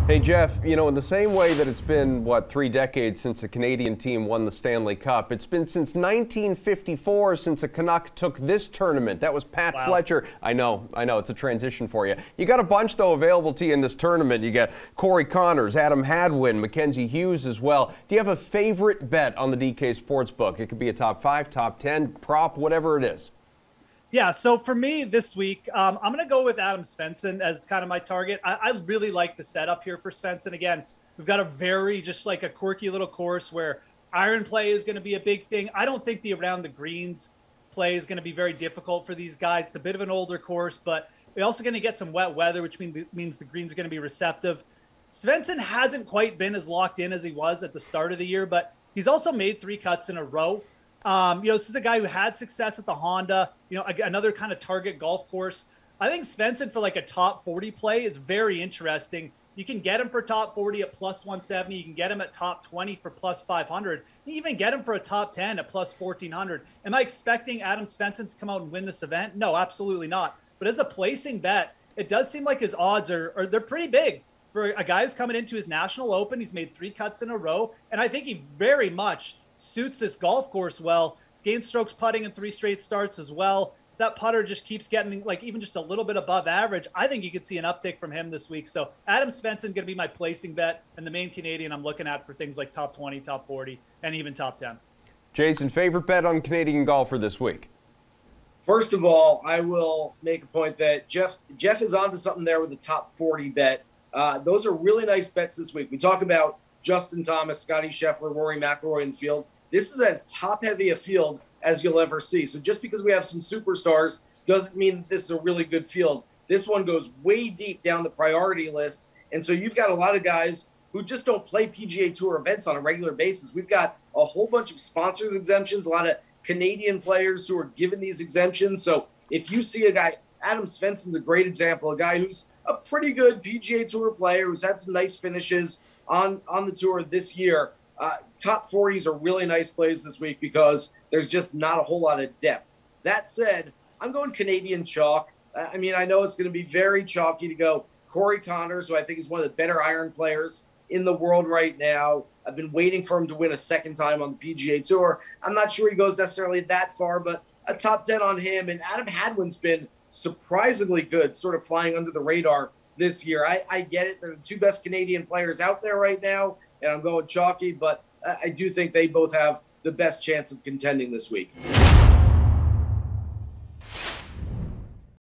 Hey, Geoff, you know, in the same way that it's been, what, 3 decades since a Canadian team won the Stanley Cup, it's been since 1954 since a Canuck took this tournament. That was Pat Fletcher. I know, it's a transition for you. You got a bunch, though, available to you in this tournament. You got Corey Connors, Adam Hadwin, Mackenzie Hughes as well. Do you have a favorite bet on the DK Sportsbook? It could be a top 5, top 10, prop, whatever it is. Yeah, so for me this week, I'm going to go with Adam Svensson as kind of my target. I really like the setup here for Svensson. Again, we've got a very just like a quirky little course where iron play is going to be a big thing. I don't think the around the greens play is going to be very difficult for these guys. It's a bit of an older course, but we're also going to get some wet weather, which means the greens are going to be receptive. Svensson hasn't quite been as locked in as he was at the start of the year, but he's also made 3 cuts in a row. This is a guy who had success at the Honda, another kind of target golf course. I think Svensson for like a top 40 play is very interesting. You can get him for top 40 at plus 170. You can get him at top 20 for plus 500. You can even get him for a top 10 at plus 1400. Am I expecting Adam Svensson to come out and win this event? No, absolutely not. But as a placing bet, it does seem like his odds they're pretty big for a guy who's coming into his National Open. He's made 3 cuts in a row, and I think he very much suits this golf course well. He's gained strokes putting in 3 straight starts as well. That putter just keeps getting like even just a little bit above average. I think you could see an uptick from him this week. So Adam Svensson going to be my placing bet, and the main Canadian I'm looking at for things like top 20, top 40, and even top 10. Jason, favorite bet on Canadian golfer this week? First of all, I will make a point that Geoff is onto something there with the top 40 bet. Those are really nice bets this week. We talk about Justin Thomas, Scotty Scheffler, Rory McIlroy in the field. This is as top-heavy a field as you'll ever see. So just because we have some superstars doesn't mean that this is a really good field. This one goes way deep down the priority list. And so you've got a lot of guys who just don't play PGA Tour events on a regular basis. We've got a whole bunch of sponsors exemptions, a lot of Canadian players who are given these exemptions. So if you see a guy, Adam Svensson's a great example, a guy who's a pretty good PGA Tour player, who's had some nice finishes on the tour this year. Top 40s are really nice plays this week because there's just not a whole lot of depth. That said, I'm going Canadian chalk. I know it's going to be very chalky to go Corey Connors, who I think is one of the better iron players in the world right now. I've been waiting for him to win a second time on the PGA Tour. I'm not sure he goes necessarily that far, but a top 10 on him. And Adam Hadwin's been surprisingly good, sort of flying under the radar this year. I get it. They're the 2 best Canadian players out there right now, and I'm going chalky, but I do think they both have the best chance of contending this week.